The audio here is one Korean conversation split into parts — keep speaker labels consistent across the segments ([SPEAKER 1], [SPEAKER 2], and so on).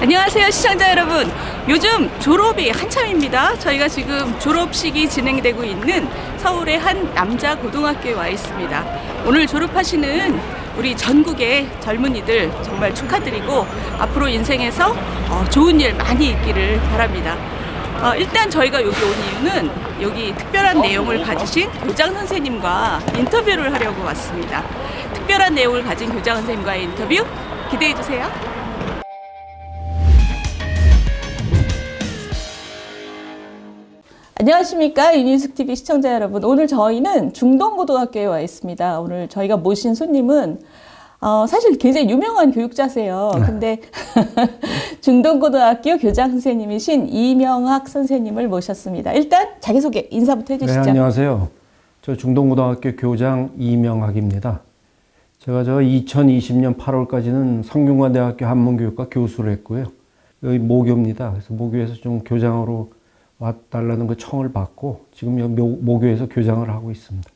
[SPEAKER 1] 안녕하세요, 시청자 여러분. 요즘 졸업이 한참입니다. 저희가 지금 졸업식이 진행되고 있는 서울의 한 남자 고등학교에 와 있습니다. 오늘 졸업하시는 우리 전국의 젊은이들 정말 축하드리고 앞으로 인생에서 좋은 일 많이 있기를 바랍니다. 일단 저희가 여기 온 이유는 여기 특별한 내용을 가지신 교장 선생님과 인터뷰를 하려고 왔습니다. 특별한 내용을 가진 교장 선생님과의 인터뷰 기대해 주세요. 안녕하십니까, 유니스TV 시청자 여러분. 오늘 저희는 중동고등학교에 와 있습니다. 오늘 저희가 모신 손님은 사실 굉장히 유명한 교육자세요. 근데 중동고등학교 교장 선생님이신 이명학 선생님을 모셨습니다. 일단 자기소개 인사부터 해주시죠.
[SPEAKER 2] 네, 안녕하세요. 저 중동고등학교 교장 이명학입니다. 제가 2020년 8월까지는 성균관대학교 한문교육과 교수를 했고요. 여기 모교입니다. 그래서 모교에서 좀 교장으로 와달라는 그 청을 받고 지금 여기 모교에서 교장을 하고 있습니다.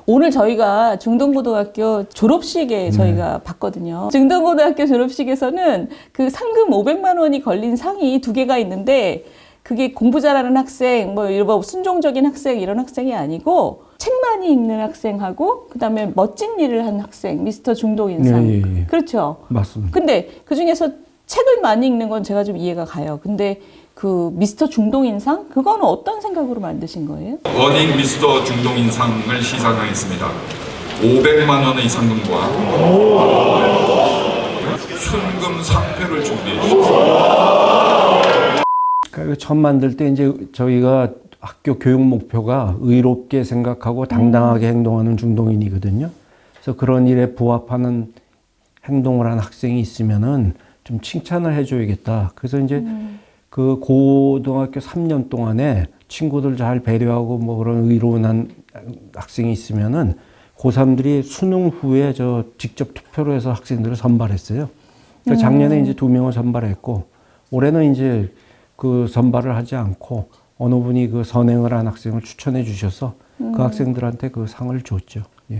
[SPEAKER 1] 오늘 저희가 중동고등학교 졸업식에 저희가 봤거든요. 중동고등학교 졸업식에서는 그 상금 500만 원이 걸린 상이 두 개가 있는데 그게 공부 잘하는 학생, 뭐 순종적인 학생 이런 학생이 아니고 책 많이 읽는 학생하고 그다음에 멋진 일을 한 학생, 미스터 중동인상.
[SPEAKER 2] 예.
[SPEAKER 1] 그렇죠.
[SPEAKER 2] 맞습니다.
[SPEAKER 1] 근데 그 중에서 책을 많이 읽는 건 제가 좀 이해가 가요. 근데 그 미스터 중동인상? 그거는 어떤 생각으로 만드신 거예요?
[SPEAKER 3] 워닝 미스터 중동인상을 시상하겠습니다. 500만 원의 상금과 순금 상패를 준비해 주셨습니다.
[SPEAKER 2] 그러니까 처음 만들 때 이제 저희가 학교 교육 목표가 의롭게 생각하고 당당하게 행동하는 중동인이거든요. 그래서 그런 일에 부합하는 행동을 한 학생이 있으면은 좀 칭찬을 해줘야겠다. 그래서 이제 그 고등학교 3년 동안에 친구들 잘 배려하고 뭐 그런 의로운 한 학생이 있으면은 고3들이 수능 후에 직접 투표로 해서 학생들을 선발했어요. 그러니까 작년에 이제 2명을 선발했고 올해는 이제 그 선발을 하지 않고 어느 분이 그 선행을 한 학생을 추천해 주셔서 그 학생들한테 그 상을 줬죠. 예.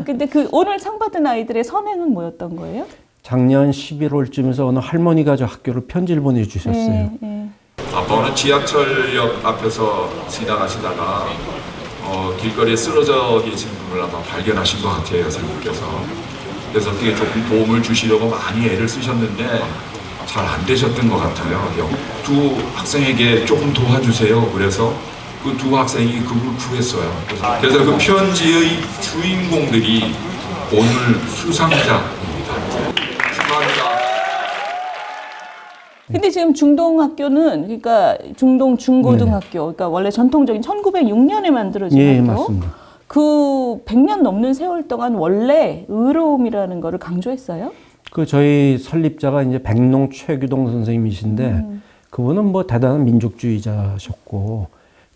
[SPEAKER 1] 근데 그 오늘 상 받은 아이들의 선행은 뭐였던 거예요?
[SPEAKER 2] 작년 11월쯤에서 어느 할머니가 저 학교를 편지를 보내주셨어요.
[SPEAKER 3] 아빠는 지하철역 앞에서 지나가시다가 길거리에 쓰러져 계신 분을 아마 발견하신 것 같아요, 선생님께서. 그래서 그게 조금 도움을 주시려고 많이 애를 쓰셨는데 잘 안 되셨던 것 같아요. 두 학생에게 조금 도와주세요. 그래서 그 두 학생이 그걸 구했어요. 그래서 그 편지의 주인공들이 오늘 수상자입니다.
[SPEAKER 1] 근데 지금 중동학교는 그러니까 중동 중고등학교, 그러니까 원래 전통적인 1906년에 만들어진
[SPEAKER 2] 예,
[SPEAKER 1] 학교.
[SPEAKER 2] 맞습니다.
[SPEAKER 1] 그 100년 넘는 세월 동안 원래 의로움이라는 거를 강조했어요?
[SPEAKER 2] 그 저희 설립자가 이제 백농 최규동 선생님이신데 그분은 뭐 대단한 민족주의자셨고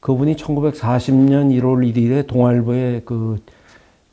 [SPEAKER 2] 그분이 1940년 1월 1일에 동아일보에 그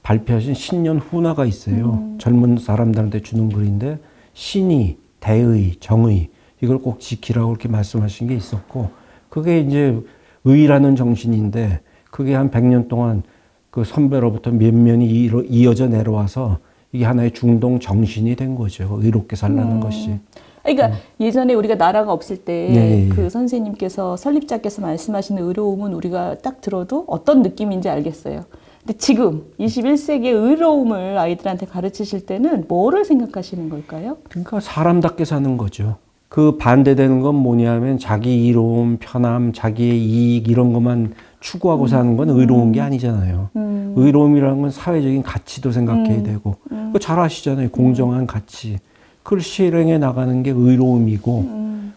[SPEAKER 2] 발표하신 신년 훈화가 있어요. 젊은 사람들한테 주는 글인데 신의, 대의, 정의 이걸 꼭 지키라고 그렇게 말씀하신 게 있었고 그게 이제 의라는 정신인데 그게 한 100년 동안 그 선배로부터 면면이 이어져 내려와서 이게 하나의 중동 정신이 된 거죠. 의롭게 살라는 것이.
[SPEAKER 1] 그러니까 예전에 우리가 나라가 없을 때
[SPEAKER 2] 네.
[SPEAKER 1] 그 선생님께서 설립자께서 말씀하시는 의로움은 우리가 딱 들어도 어떤 느낌인지 알겠어요. 근데 지금 21세기의 의로움을 아이들한테 가르치실 때는 뭐를 생각하시는 걸까요?
[SPEAKER 2] 그러니까 사람답게 사는 거죠. 그 반대되는 건 뭐냐면 자기 이로움, 편함, 자기의 이익 이런 것만 추구하고 사는 건 의로운 게 아니잖아요. 의로움이라는 건 사회적인 가치도 생각해야 되고 그거 잘 아시잖아요. 공정한 가치. 그걸 실행해 나가는 게 의로움이고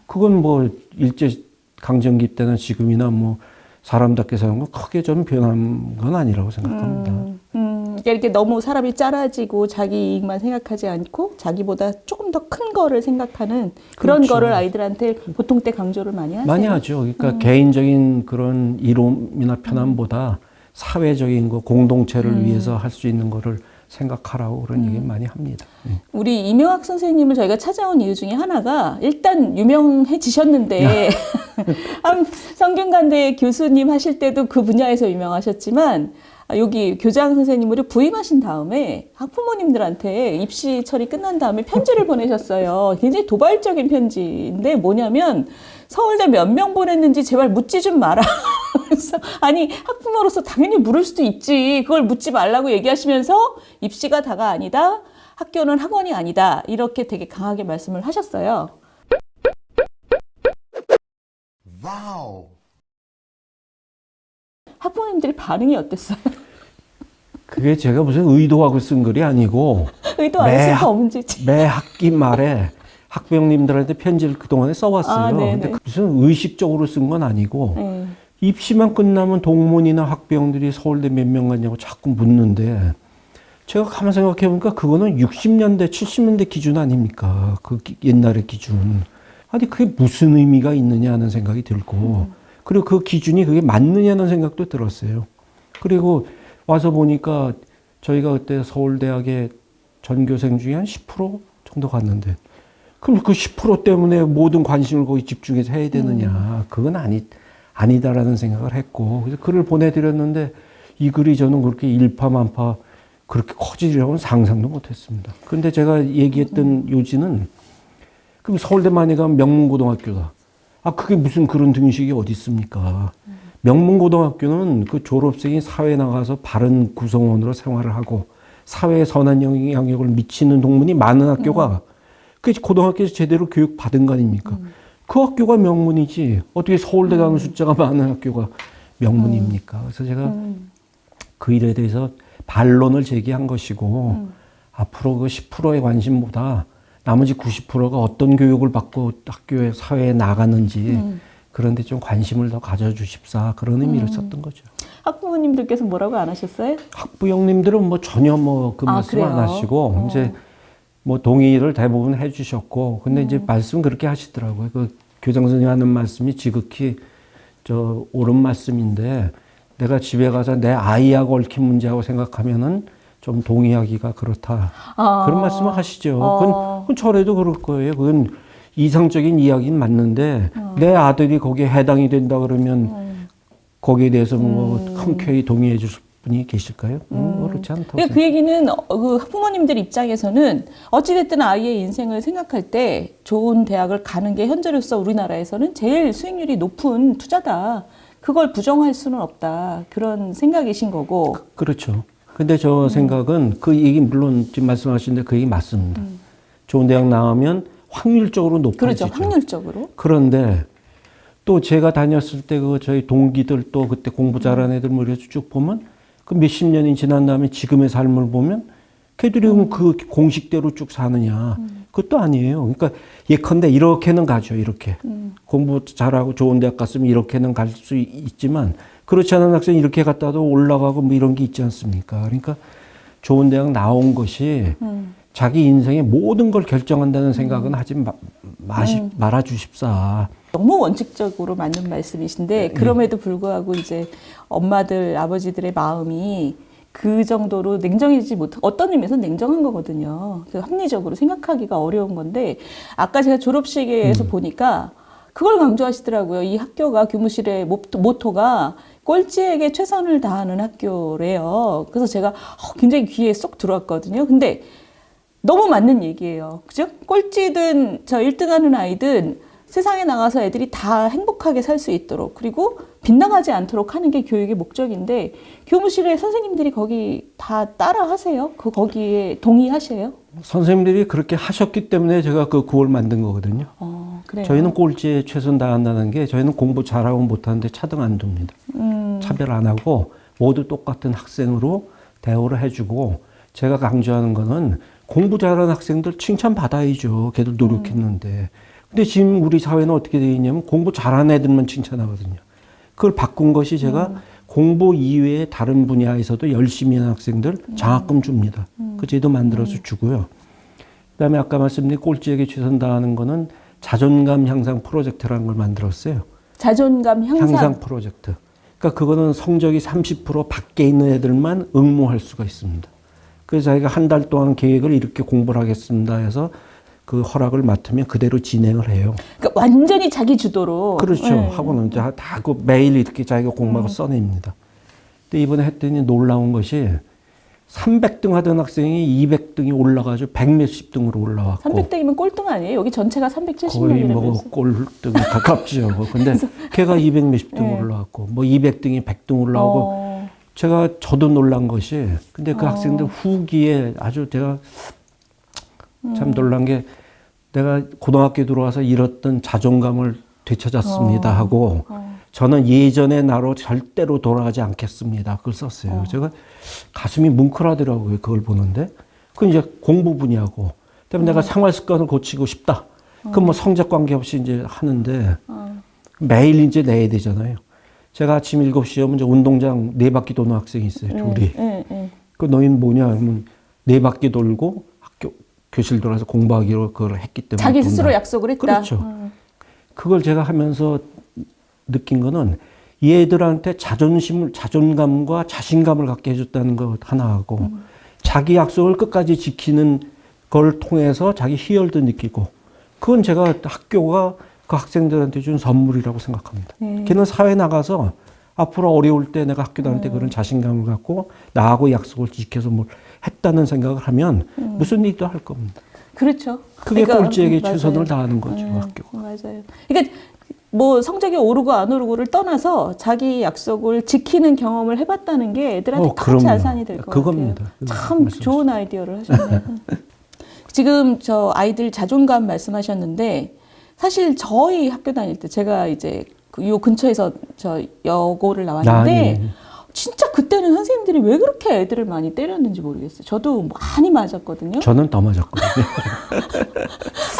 [SPEAKER 2] 그건 뭐 일제강점기 때나 지금이나 뭐 사람답게 사는 건 크게 좀 변한 건 아니라고 생각합니다.
[SPEAKER 1] 그러니까 이렇게 너무 사람이 짧아지고 자기 이익만 생각하지 않고 자기보다 조금 더 큰 거를 생각하는 그런
[SPEAKER 2] 그렇죠.
[SPEAKER 1] 거를 아이들한테 보통 때 강조를 많이 하세요.
[SPEAKER 2] 많이 하죠. 그러니까 개인적인 그런 이로움이나 편함보다 사회적인 거 공동체를 위해서 할 수 있는 거를 생각하라고 그런 얘기 많이 합니다.
[SPEAKER 1] 우리 이명학 선생님을 저희가 찾아온 이유 중에 하나가 일단 유명해지셨는데 성균관대 교수님 하실 때도 그 분야에서 유명하셨지만 여기 교장 선생님으로 부임하신 다음에 학부모님들한테 입시 처리 끝난 다음에 편지를 보내셨어요. 굉장히 도발적인 편지인데 뭐냐면 서울대 몇 명 보냈는지 제발 묻지 좀 마라. 그래서 아니 학부모로서 당연히 물을 수도 있지. 그걸 묻지 말라고 얘기하시면서 입시가 다가 아니다. 학교는 학원이 아니다. 이렇게 되게 강하게 말씀을 하셨어요.
[SPEAKER 4] 와우.
[SPEAKER 1] 학부모님들의 반응이 어땠어요?
[SPEAKER 2] 그게 제가 무슨 의도하고 쓴 글이 아니고
[SPEAKER 1] 의도 안 했을 거 없는지.
[SPEAKER 2] 매 학기 말에 학부형님들한테 편지를 그동안에 써왔어요.
[SPEAKER 1] 아, 네네.
[SPEAKER 2] 근데 무슨 의식적으로 쓴 건 아니고
[SPEAKER 1] 네.
[SPEAKER 2] 입시만 끝나면 동문이나 학부형들이 서울대 몇 명 갔냐고 자꾸 묻는데 제가 가만 생각해 보니까 그거는 60년대, 70년대 기준 아닙니까? 그 옛날의 기준. 아니 그게 무슨 의미가 있느냐 하는 생각이 들고 그리고 그 기준이 그게 맞느냐는 생각도 들었어요. 그리고 와서 보니까 저희가 그때 서울대학의 전교생 중에 한 10% 정도 갔는데 그럼 그 10% 때문에 모든 관심을 거기 집중해서 해야 되느냐. 그건 아니다라는 생각을 했고 그래서 글을 보내드렸는데 이 글이 저는 그렇게 일파만파 그렇게 커지리라고는 상상도 못했습니다. 그런데 제가 얘기했던 요지는 그럼 서울대 많이 가면 명문고등학교다. 아 그게 무슨 그런 등식이 어디 있습니까? 명문고등학교는 그 졸업생이 사회에 나가서 바른 구성원으로 생활을 하고 사회에 선한 영향력을 미치는 동문이 많은 학교가 그 고등학교에서 제대로 교육 받은 거 아닙니까? 그 학교가 명문이지 어떻게 서울대 가는 숫자가 많은 학교가 명문입니까? 그래서 제가 그 일에 대해서 반론을 제기한 것이고 앞으로 그 10%의 관심보다 나머지 90%가 어떤 교육을 받고 학교에 사회에 나가는지 그런데 좀 관심을 더 가져주십사 그런 의미를 썼던 거죠.
[SPEAKER 1] 학부모님들께서 뭐라고 안 하셨어요?
[SPEAKER 2] 학부형님들은 뭐 전혀 뭐 그 말씀 안 하시고 이제 뭐 동의를 대부분 해주셨고 근데 이제 말씀 그렇게 하시더라고요. 그 교장 선생님 하는 말씀이 지극히 저 옳은 말씀인데 내가 집에 가서 내 아이하고 얽힌 문제하고 생각하면은 좀 동의하기가 그렇다. 그런 말씀을 하시죠. 그건 저래도 그럴 거예요. 그건 이상적인 이야기는 맞는데 내 아들이 거기에 해당이 된다 그러면 거기에 대해서 뭐 흔쾌히 동의해 줄 분이 계실까요? 그렇지 않다고
[SPEAKER 1] 그 얘기는 그 학부모님들 입장에서는 어찌됐든 아이의 인생을 생각할 때 좋은 대학을 가는 게 현재로서 우리나라에서는 제일 수익률이 높은 투자다. 그걸 부정할 수는 없다. 그런 생각이신 거고.
[SPEAKER 2] 그렇죠. 근데 저 생각은 그 얘기 물론 지금 말씀하시는데 그 얘기 맞습니다. 좋은 대학 나오면 확률적으로 높아지죠.
[SPEAKER 1] 그렇죠. 확률적으로.
[SPEAKER 2] 그런데 또 제가 다녔을 때 그 저희 동기들 또 그때 공부 잘하는 애들 머리에서 쭉 보면 그 몇십 년이 지난 다음에 지금의 삶을 보면 걔들이 그 공식대로 쭉 사느냐. 그것도 아니에요. 그러니까 예컨대 이렇게는 가죠. 이렇게. 공부 잘하고 좋은 대학 갔으면 이렇게는 갈 수 있지만 그렇지 않은 학생이 이렇게 갔다도 올라가고 뭐 이런 게 있지 않습니까? 그러니까 좋은 대학 나온 것이 자기 인생의 모든 걸 결정한다는 생각은 하지 말아 주십사.
[SPEAKER 1] 너무 원칙적으로 맞는 말씀이신데 그럼에도 불구하고 이제 엄마들, 아버지들의 마음이 그 정도로 냉정해지지 못하고 어떤 의미에서 냉정한 거거든요. 합리적으로 생각하기가 어려운 건데 아까 제가 졸업식에서 보니까 그걸 강조하시더라고요. 이 학교가 교무실의 모토가 꼴찌에게 최선을 다하는 학교래요. 그래서 제가 굉장히 귀에 쏙 들어왔거든요. 근데 너무 맞는 얘기예요. 그죠? 꼴찌든 저 1등 하는 아이든 세상에 나가서 애들이 다 행복하게 살 수 있도록 그리고 빗나가지 않도록 하는 게 교육의 목적인데 교무실에 선생님들이 거기 다 따라 하세요? 거기에 동의하세요?
[SPEAKER 2] 선생님들이 그렇게 하셨기 때문에 제가 그 구호를 만든 거거든요.
[SPEAKER 1] 그래요?
[SPEAKER 2] 저희는 꼴찌에 최선 다한다는 게 저희는 공부 잘하고 못하는데 차등 안 둡니다. 차별 안 하고 모두 똑같은 학생으로 대우를 해주고 제가 강조하는 거는 공부 잘하는 학생들 칭찬받아야죠. 걔들 노력했는데. 근데 지금 우리 사회는 어떻게 되어 있냐면 공부 잘하는 애들만 칭찬하거든요. 그걸 바꾼 것이 제가 공부 이외의 다른 분야에서도 열심히 하는 학생들 장학금 줍니다. 그 제도 만들어서 주고요. 그다음에 아까 말씀드린 꼴찌에게 최선 다하는 거는 자존감 향상 프로젝트라는 걸 만들었어요.
[SPEAKER 1] 자존감 향상
[SPEAKER 2] 프로젝트. 그러니까 그거는 성적이 30% 밖에 있는 애들만 응모할 수가 있습니다. 그래서 자기가 한 달 동안 계획을 이렇게 공부를 하겠습니다 해서 그 허락을 맡으면 그대로 진행을 해요.
[SPEAKER 1] 그러니까 완전히 자기 주도로.
[SPEAKER 2] 그렇죠. 하고는 다 그 매일 이렇게 자기가 공부하고 써냅니다. 근데 이번에 했더니 놀라운 것이 300등 하던 학생이 200등이 올라가지고 100몇십 등으로 올라왔고
[SPEAKER 1] 300등이면 꼴등 아니에요? 여기 전체가
[SPEAKER 2] 거의
[SPEAKER 1] 370명이라면서.
[SPEAKER 2] 뭐 꼴등에 가깝죠. 근데 걔가 200몇십 등
[SPEAKER 1] 네.
[SPEAKER 2] 올라왔고 뭐 200등이 100등 올라오고 저도 놀란 것이 근데 그 학생들 후기에 아주 제가 참 놀란 게 내가 고등학교 들어와서 잃었던 자존감을 되찾았습니다 하고 저는 예전의 나로 절대로 돌아가지 않겠습니다. 그걸 썼어요. 제가 가슴이 뭉클하더라고요. 그걸 보는데. 그 이제 공부 분야고. 그다음에 내가 생활 습관을 고치고 싶다. 그럼 뭐 성적 관계없이 이제 하는데 매일 이제 내야 되잖아요. 제가 아침 7시에 오면 이제 운동장 4바퀴 도는 학생이 있어요. 둘이. 그 너희는 뭐냐 하면 4바퀴 돌고 학교 교실 들어가서 공부하기로 그걸 했기 때문에
[SPEAKER 1] 자기
[SPEAKER 2] 돈다.
[SPEAKER 1] 스스로 약속을 했다.
[SPEAKER 2] 그렇죠. 그걸 제가 하면서 느낀 거는 얘들한테 자존감과 자신감을 갖게 해줬다는 것 하나 하고 자기 약속을 끝까지 지키는 걸 통해서 자기 희열도 느끼고 그건 제가 학교가 그 학생들한테 준 선물이라고 생각합니다. 걔는 사회 나가서 앞으로 어려울 때 내가 학교 다닐 때 그런 자신감을 갖고 나하고 약속을 지켜서 뭘 했다는 생각을 하면 무슨 일도 할 겁니다.
[SPEAKER 1] 그렇죠.
[SPEAKER 2] 그게
[SPEAKER 1] 그러니까,
[SPEAKER 2] 꼴찌에게
[SPEAKER 1] 맞아요.
[SPEAKER 2] 최선을 다하는 거죠, 학교가.
[SPEAKER 1] 맞아요. 그러니까 뭐 성적이 오르고 안 오르고를 떠나서 자기 약속을 지키는 경험을 해봤다는 게 애들한테 큰
[SPEAKER 2] 그럼요.
[SPEAKER 1] 자산이 될 것 같아요.
[SPEAKER 2] 그겁니다.
[SPEAKER 1] 참
[SPEAKER 2] 말씀하시죠. 좋은
[SPEAKER 1] 좋은 아이디어를 하셨네요. 지금 저 아이들 자존감 말씀하셨는데 사실 저희 학교 다닐 때 제가 이제 요 근처에서 저 여고를 나왔는데
[SPEAKER 2] 네.
[SPEAKER 1] 진짜 그때는 선생님들이 왜 그렇게 애들을 많이 때렸는지 모르겠어요. 저도 많이 맞았거든요.
[SPEAKER 2] 저는 더 맞았거든요.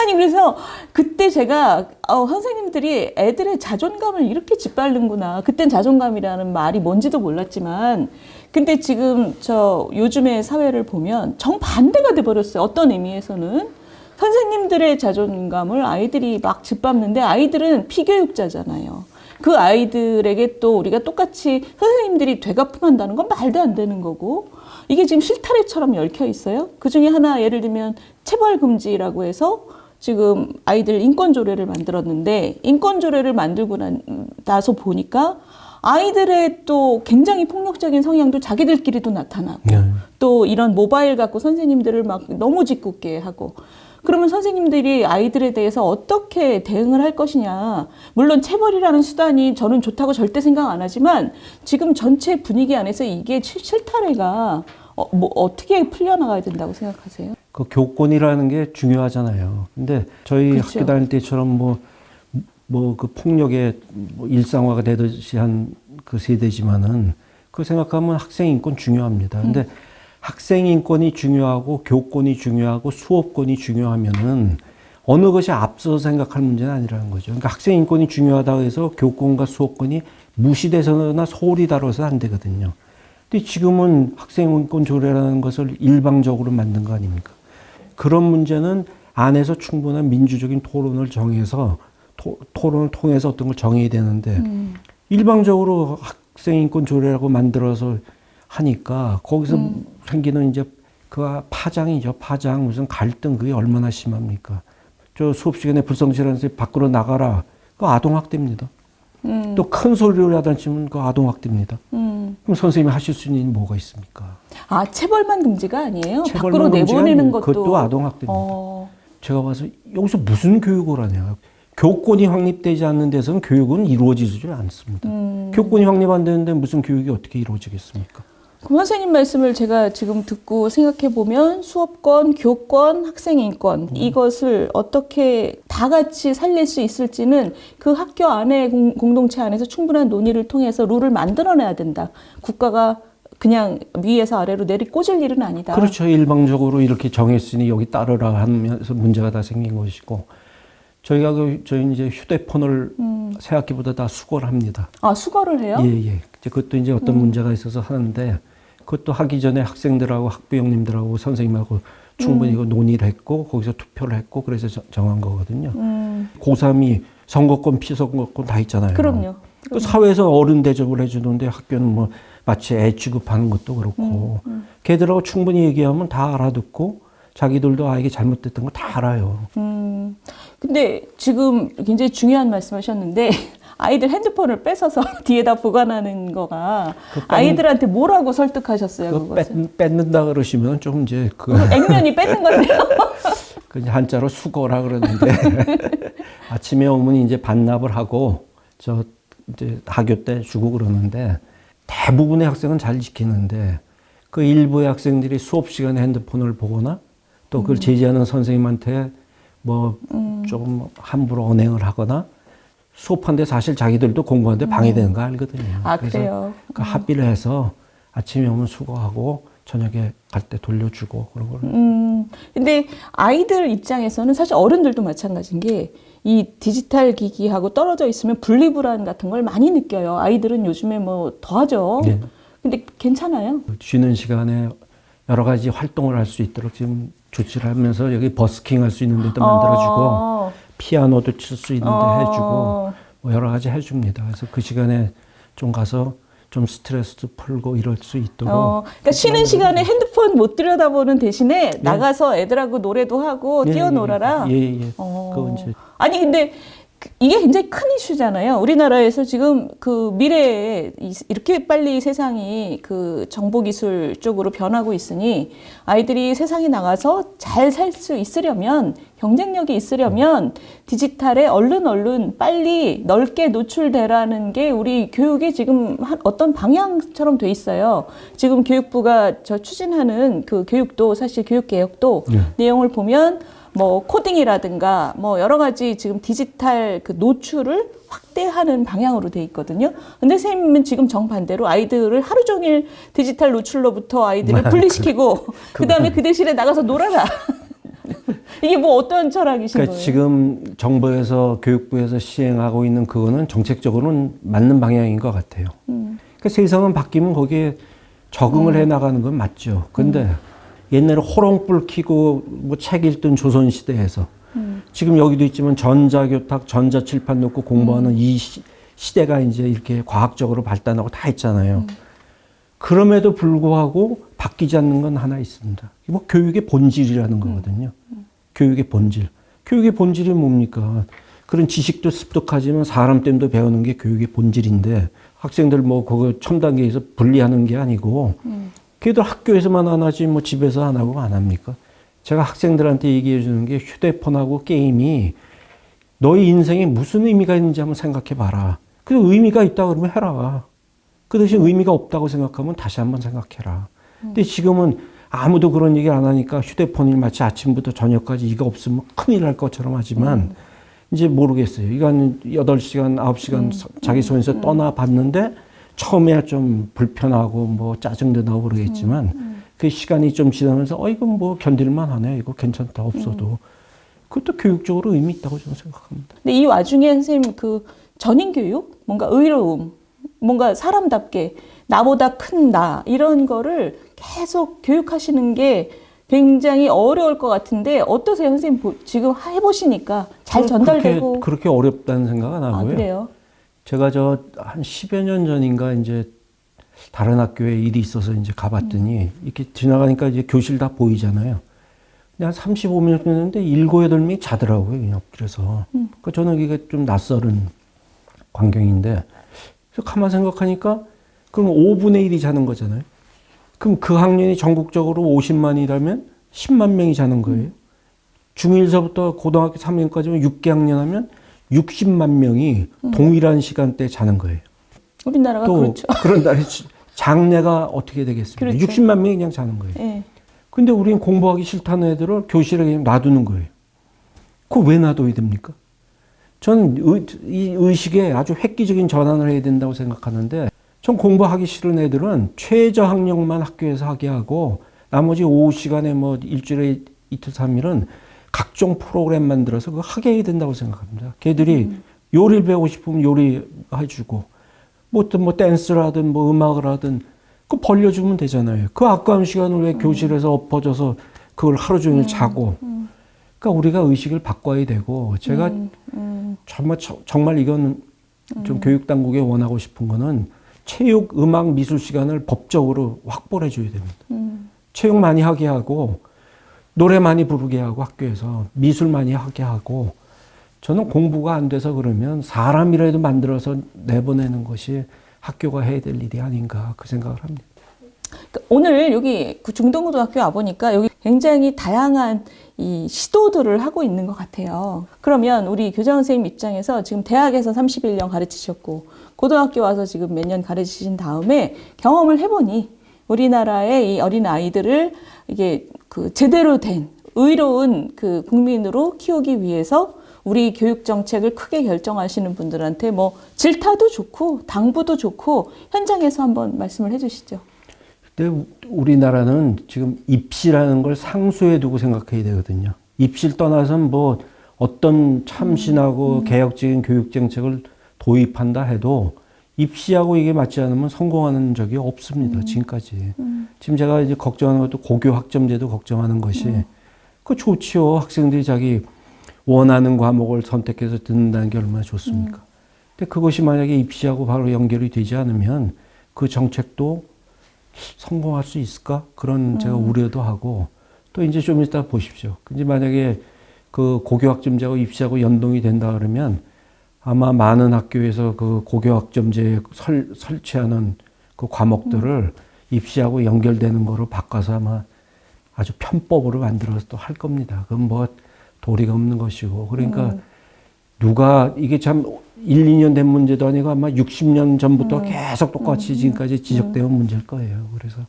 [SPEAKER 1] 아니 그래서 그때 제가 선생님들이 애들의 자존감을 이렇게 짓밟는구나. 그땐 자존감이라는 말이 뭔지도 몰랐지만 근데 지금 저 요즘의 사회를 보면 정반대가 돼버렸어요. 어떤 의미에서는 선생님들의 자존감을 아이들이 막 짓밟는데 아이들은 피교육자잖아요. 그 아이들에게 또 우리가 똑같이 선생님들이 되갚음한다는 건 말도 안 되는 거고 이게 지금 실타래처럼 얽혀 있어요. 그중에 하나 예를 들면 체벌금지라고 해서 지금 아이들 인권조례를 만들었는데 인권조례를 만들고 나서 보니까 아이들의 또 굉장히 폭력적인 성향도 자기들끼리도 나타나고 또 이런 모바일 갖고 선생님들을 막 너무 짓궂게 하고 그러면 선생님들이 아이들에 대해서 어떻게 대응을 할 것이냐. 물론 체벌이라는 수단이 저는 좋다고 절대 생각 안 하지만 지금 전체 분위기 안에서 이게 실타래가 어떻게 풀려나가야 된다고 생각하세요?
[SPEAKER 2] 그 교권이라는 게 중요하잖아요. 근데 저희
[SPEAKER 1] 그렇죠.
[SPEAKER 2] 학교 다닐 때처럼 뭐 그 폭력의 뭐 일상화가 되듯이 한 그 세대지만은 그 생각하면 학생 인권 중요합니다. 근데 학생 인권이 중요하고 교권이 중요하고 수업권이 중요하면은 어느 것이 앞서 생각할 문제는 아니라는 거죠. 그러니까 학생 인권이 중요하다고 해서 교권과 수업권이 무시돼서나 소홀히 다뤄서 안 되거든요. 근데 지금은 학생 인권 조례라는 것을 일방적으로 만든 거 아닙니까? 그런 문제는 안에서 충분한 민주적인 토론을 정해서 토론을 통해서 어떤 걸 정해야 되는데 일방적으로 학생 인권 조례라고 만들어서 하니까 거기서 생기는 이제 그 파장이죠. 파장 무슨 갈등 그게 얼마나 심합니까? 저 수업 시간에 불성실한 선생님 밖으로 나가라. 그 아동학대입니다. 또 큰 소리를 하다 치면 그 아동학대입니다. 그럼 선생님이 하실 수 있는 뭐가 있습니까?
[SPEAKER 1] 아 체벌만 금지가 아니에요?
[SPEAKER 2] 체벌만
[SPEAKER 1] 밖으로
[SPEAKER 2] 금지가
[SPEAKER 1] 내보내는
[SPEAKER 2] 아니고
[SPEAKER 1] 것도
[SPEAKER 2] 그것도 아동학대입니다. 제가 봐서 여기서 무슨 교육을 하냐. 교권이 확립되지 않는 데서는 교육은 이루어지지 않습니다. 교권이 확립 안 되는데 무슨 교육이 어떻게 이루어지겠습니까?
[SPEAKER 1] 그럼 선생님 말씀을 제가 지금 듣고 생각해 보면 수업권, 교권, 학생인권 이것을 어떻게 다 같이 살릴 수 있을지는 그 학교 안에 공동체 안에서 충분한 논의를 통해서 룰을 만들어내야 된다. 국가가 그냥 위에서 아래로 내리꽂을 일은 아니다.
[SPEAKER 2] 그렇죠. 일방적으로 이렇게 정했으니 여기 따르라 하면서 문제가 다 생긴 것이고 저희 이제 휴대폰을 새 학기보다 다 수거를 합니다.
[SPEAKER 1] 아 수거를 해요?
[SPEAKER 2] 예. 그것도 이제 어떤 문제가 있어서 하는데 그것도 하기 전에 학생들하고 학부형님들하고 선생님하고 충분히 이거 논의를 했고 거기서 투표를 했고 그래서 정한 거거든요. 고3이 선거권, 피선거권 다 있잖아요.
[SPEAKER 1] 그럼요.
[SPEAKER 2] 그 사회에서 어른 대접을 해주는데 학교는 뭐 마치 애 취급하는 것도 그렇고 걔들하고 충분히 얘기하면 다 알아듣고 자기들도 이게 잘못됐던 거 다 알아요.
[SPEAKER 1] 근데 지금 굉장히 중요한 말씀하셨는데 아이들 핸드폰을 뺏어서 뒤에다 보관하는 거가
[SPEAKER 2] 그
[SPEAKER 1] 아이들한테 뭐라고 설득하셨어요?
[SPEAKER 2] 그거
[SPEAKER 1] 그것을?
[SPEAKER 2] 뺏는다 그러시면 좀 이제
[SPEAKER 1] 액면이 뺏는 건데요.
[SPEAKER 2] 그 한자로 수거라 그러는데 아침에 오면 이제 반납을 하고 저 이제 학교 때 주고 그러는데 대부분의 학생은 잘 지키는데 그 일부의 학생들이 수업 시간에 핸드폰을 보거나 또 그걸 제지하는 선생님한테 뭐 좀 함부로 언행을 하거나 수업하는데 사실 자기들도 공부하는데 방해되는 거 알거든요.
[SPEAKER 1] 아,
[SPEAKER 2] 그래서
[SPEAKER 1] 그래요?
[SPEAKER 2] 그 합의를 해서 아침에 오면 수거하고 저녁에 갈 때 돌려주고 그런 걸.
[SPEAKER 1] 근데 아이들 입장에서는 사실 어른들도 마찬가지인 게 이 디지털 기기하고 떨어져 있으면 분리불안 같은 걸 많이 느껴요. 아이들은 요즘에 뭐 더하죠.
[SPEAKER 2] 네.
[SPEAKER 1] 근데 괜찮아요?
[SPEAKER 2] 쉬는 시간에 여러 가지 활동을 할 수 있도록 지금 조치를 하면서 여기 버스킹 할 수 있는 데도 만들어주고 피아노도 칠 수 있는 데 해주고 뭐 여러 가지 해줍니다. 그래서 그 시간에 좀 가서 좀 스트레스도 풀고 이럴 수 있도록.
[SPEAKER 1] 그러니까 쉬는 시간에 핸드폰 못 들여다보는 대신에 나가서 애들하고 노래도 하고 뛰어놀아라.
[SPEAKER 2] 예.
[SPEAKER 1] 어.
[SPEAKER 2] 그건 이제
[SPEAKER 1] 아니 근데 이게 굉장히 큰 이슈잖아요. 우리나라에서 지금 그 미래에 이렇게 빨리 세상이 그 정보기술 쪽으로 변하고 있으니 아이들이 세상에 나가서 잘 살 수 있으려면 경쟁력이 있으려면 디지털에 얼른 빨리 넓게 노출되라는 게 우리 교육이 지금 어떤 방향처럼 돼 있어요. 지금 교육부가 추진하는 그 교육도 사실 교육개혁도 내용을 보면 뭐 코딩이라든가 뭐 여러 가지 지금 디지털 그 노출을 확대하는 방향으로 돼 있거든요. 근데 선생님은 지금 정반대로 아이들을 하루 종일 디지털 노출로부터 아이들을 분리시키고 그다음에 그 대신에 나가서 놀아라. 이게 뭐 어떤 철학이신
[SPEAKER 2] 그러니까
[SPEAKER 1] 거예요?
[SPEAKER 2] 지금 정부에서 교육부에서 시행하고 있는 그거는 정책적으로는 맞는 방향인 것 같아요. 그러니까 세상은 바뀌면 거기에 적응을 해 나가는 건 맞죠. 근데 옛날에 호롱불 켜고 뭐 책 읽던 조선시대에서 지금 여기도 있지만 전자교탁, 전자칠판 놓고 공부하는 이 시대가 이제 이렇게 과학적으로 발달하고 다 있잖아요. 그럼에도 불구하고 바뀌지 않는 건 하나 있습니다. 뭐 교육의 본질이라는 거거든요. 교육의 본질. 교육의 본질이 뭡니까? 그런 지식도 습득하지만 사람 땜도 배우는 게 교육의 본질인데 학생들 뭐 그거 첨단계에서 분리하는 게 아니고 걔들 학교에서만 안 하지 뭐 집에서 안 하고 안 합니까? 제가 학생들한테 얘기해 주는 게 휴대폰하고 게임이 너희 인생에 무슨 의미가 있는지 한번 생각해 봐라. 그래서 의미가 있다 그러면 해라. 그 대신 의미가 없다고 생각하면 다시 한번 생각해라. 근데 지금은 아무도 그런 얘기를 안 하니까 휴대폰이 마치 아침부터 저녁까지 이거 없으면 큰일 날 것처럼 하지만 이제 모르겠어요. 이거 한 8시간, 9시간 자기 손에서 떠나봤는데 처음에야 좀 불편하고 뭐 짜증도 나고 그러겠지만 그 시간이 좀 지나면서 이건 뭐 견딜만 하네. 이거 괜찮다 없어도. 그것도 교육적으로 의미 있다고 저는 생각합니다.
[SPEAKER 1] 근데 이 와중에 선생님 그 전인 교육, 뭔가 의로움, 뭔가 사람답게 나보다 큰 나 이런 거를 계속 교육하시는 게 굉장히 어려울 것 같은데 어떠세요, 선생님? 지금 해보시니까 잘 전달되고
[SPEAKER 2] 그렇게 어렵다는 생각은 안 하고요.
[SPEAKER 1] 그래요?
[SPEAKER 2] 제가 한 10여 년 전인가 이제 다른 학교에 일이 있어서 이제 가봤더니 이렇게 지나가니까 이제 교실 다 보이잖아요. 근데 한 35명 됐는데 7, 8명이 자더라고요, 그냥 엎드려서. 그러니까 저는 이게 좀 낯설은 광경인데, 그래서 가만 생각하니까 그럼 5분의 1이 자는 거잖아요. 그럼 그 학년이 전국적으로 50만이라면 10만 명이 자는 거예요. 중1서부터 고등학교 3년까지면 6개 학년 하면 60만 명이 동일한 시간대에 자는 거예요.
[SPEAKER 1] 우리나라가
[SPEAKER 2] 또
[SPEAKER 1] 그렇죠.
[SPEAKER 2] 그런 날에 장래가 어떻게 되겠습니까?
[SPEAKER 1] 그렇죠.
[SPEAKER 2] 60만 명이 그냥 자는 거예요.
[SPEAKER 1] 네.
[SPEAKER 2] 근데 우리는 공부하기 싫다는 애들을 교실에 그냥 놔두는 거예요. 그거 왜 놔둬야 됩니까? 저는 이 의식에 아주 획기적인 전환을 해야 된다고 생각하는데, 전 공부하기 싫은 애들은 최저 학력만 학교에서 하게 하고 나머지 오후 시간에 뭐 일주일에 이틀, 3일은 각종 프로그램 만들어서 그거 하게 해야 된다고 생각합니다. 걔들이 요리를 배우고 싶으면 요리 해주고, 뭐 댄스를 하든 뭐 음악을 하든 그거 벌려주면 되잖아요. 그 아까운 시간을 왜 교실에서 엎어져서 그걸 하루 종일 자고. 그러니까 우리가 의식을 바꿔야 되고, 제가 정말 이건 좀 교육당국에 원하고 싶은 거는 체육, 음악, 미술 시간을 법적으로 확보를 해줘야 됩니다. 체육 많이 하게 하고, 노래 많이 부르게 하고, 학교에서 미술 많이 하게 하고, 저는 공부가 안 돼서 그러면 사람이라도 만들어서 내보내는 것이 학교가 해야 될 일이 아닌가 그 생각을 합니다.
[SPEAKER 1] 오늘 여기 중동고등학교 와보니까 여기 굉장히 다양한 이 시도들을 하고 있는 것 같아요. 그러면 우리 교장 선생님 입장에서 지금 대학에서 31년 가르치셨고 고등학교 와서 지금 몇 년 가르치신 다음에 경험을 해보니 우리나라의 이 어린 아이들을 이게 그 제대로 된 의로운 그 국민으로 키우기 위해서 우리 교육 정책을 크게 결정하시는 분들한테 뭐 질타도 좋고 당부도 좋고 현장에서 한번 말씀을 해주시죠.
[SPEAKER 2] 근데 우리나라는 지금 입시라는 걸 상수에 두고 생각해야 되거든요. 입시를 떠나서는 뭐 어떤 참신하고 개혁적인 교육 정책을 도입한다 해도 입시하고 이게 맞지 않으면 성공하는 적이 없습니다. 지금까지. 지금 제가 이제 걱정하는 것도 고교 학점제도 걱정하는 것이 그 좋지요. 학생들이 자기 원하는 과목을 선택해서 듣는다는 게 얼마나 좋습니까? 근데 그것이 만약에 입시하고 바로 연결이 되지 않으면 그 정책도 성공할 수 있을까? 그런 제가 우려도 하고 또 이제 좀 이따 보십시오. 이제 만약에 그 고교학점제하고 입시하고 연동이 된다 그러면 아마 많은 학교에서 그 고교학점제에 설치하는 그 과목들을 입시하고 연결되는 거로 바꿔서 아마 아주 편법으로 만들어서 또 할 겁니다. 그건 뭐 도리가 없는 것이고. 그러니까 누가 이게 참 1, 2년 된 문제도 아니고 아마 60년 전부터 계속 똑같이 지금까지 지적되어 온 문제일 거예요. 그래서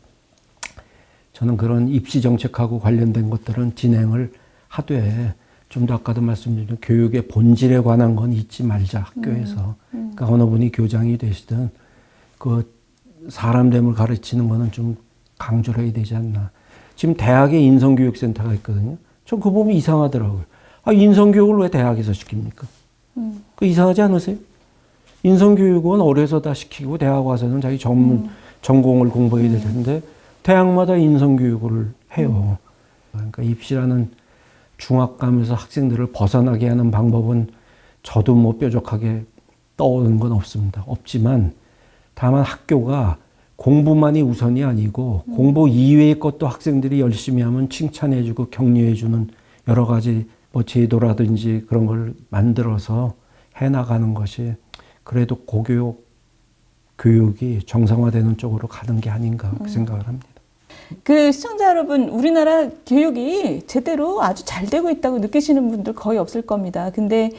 [SPEAKER 2] 저는 그런 입시 정책하고 관련된 것들은 진행을 하되 좀 더 아까도 말씀드린 교육의 본질에 관한 건 잊지 말자 학교에서. 그러니까 어느 분이 교장이 되시든 그 사람됨을 가르치는 거는 좀 강조를 해야 되지 않나. 지금 대학에 인성교육센터가 있거든요. 전 그거 보면 이상하더라고요. 아, 인성교육을 왜 대학에서 시킵니까? 그 이상하지 않으세요? 인성교육은 어려서 다 시키고 대학 와서는 자기 전공을 공부해야 될 텐데 대학마다 인성교육을 해요. 그러니까 입시라는 중압감에서 학생들을 벗어나게 하는 방법은 저도 뭐 뾰족하게 떠오르는 건 없습니다. 없지만 다만 학교가 공부만이 우선이 아니고 공부 이외의 것도 학생들이 열심히 하면 칭찬해주고 격려해주는 여러 가지 뭐 제도라든지 그런 걸 만들어서 해나가는 것이 그래도 고교육 교육이 정상화되는 쪽으로 가는 게 아닌가 그 생각을 합니다.
[SPEAKER 1] 그 시청자 여러분, 우리나라 교육이 제대로 아주 잘 되고 있다고 느끼시는 분들 거의 없을 겁니다. 근데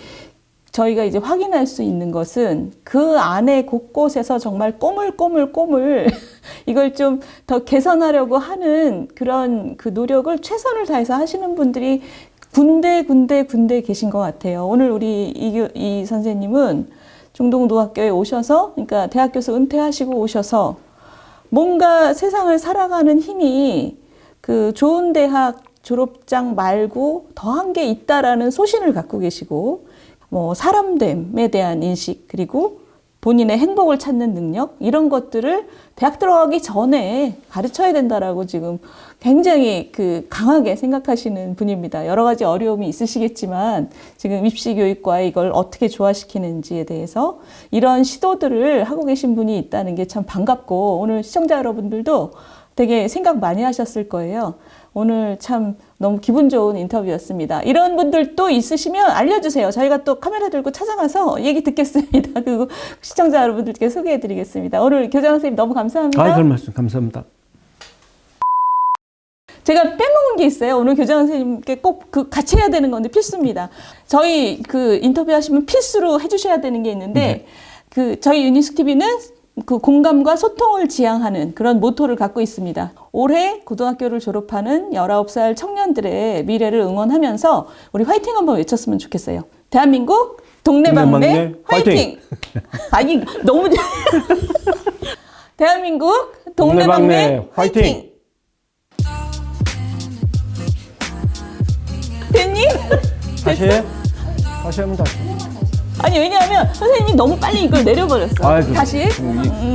[SPEAKER 1] 저희가 이제 확인할 수 있는 것은 그 안에 곳곳에서 정말 꼬물꼬물 이걸 좀 더 개선하려고 하는 그런 그 노력을 최선을 다해서 하시는 분들이 군데 계신 것 같아요. 오늘 우리 이 선생님은 중동고등학교에 오셔서, 그러니까 대학교에서 은퇴하시고 오셔서 뭔가 세상을 살아가는 힘이 그 좋은 대학 졸업장 말고 더한 게 있다라는 소신을 갖고 계시고, 뭐 사람됨에 대한 인식, 그리고 본인의 행복을 찾는 능력, 이런 것들을 대학 들어가기 전에 가르쳐야 된다라고 지금 굉장히 그 강하게 생각하시는 분입니다. 여러 가지 어려움이 있으시겠지만 지금 입시 교육과 이걸 어떻게 조화시키는지에 대해서 이런 시도들을 하고 계신 분이 있다는 게 참 반갑고, 오늘 시청자 여러분들도 되게 생각 많이 하셨을 거예요. 오늘 참 너무 기분 좋은 인터뷰였습니다. 이런 분들 또 있으시면 알려주세요. 저희가 또 카메라 들고 찾아가서 얘기 듣겠습니다. 그리고 시청자 여러분들께 소개해드리겠습니다. 오늘 교장 선생님 너무 감사합니다.
[SPEAKER 2] 별 말씀 감사합니다.
[SPEAKER 1] 제가 빼먹은 게 있어요. 오늘 교장 선생님께 꼭 그 같이 해야 되는 건데 필수입니다. 저희 그 인터뷰 하시면 필수로 해주셔야 되는 게 있는데, 그 저희 유니스 TV는 그 공감과 소통을 지향하는 그런 모토를 갖고 있습니다. 올해 고등학교를 졸업하는 19살 청년들의 미래를 응원하면서 우리 화이팅 한번 외쳤으면 좋겠어요. 대한민국 동네방네 화이팅! 아니 너무 대한민국 동네방네 화이팅! 됐니?
[SPEAKER 2] 다시 해? 다시 하면 다시.
[SPEAKER 1] 아니 왜냐하면 선생님이 너무 빨리 이걸 내려버렸어.
[SPEAKER 2] 아이고,
[SPEAKER 1] 다시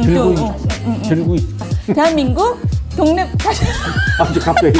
[SPEAKER 2] 들고 있.
[SPEAKER 1] 대한민국 동네 다시
[SPEAKER 2] 아주 갑자기.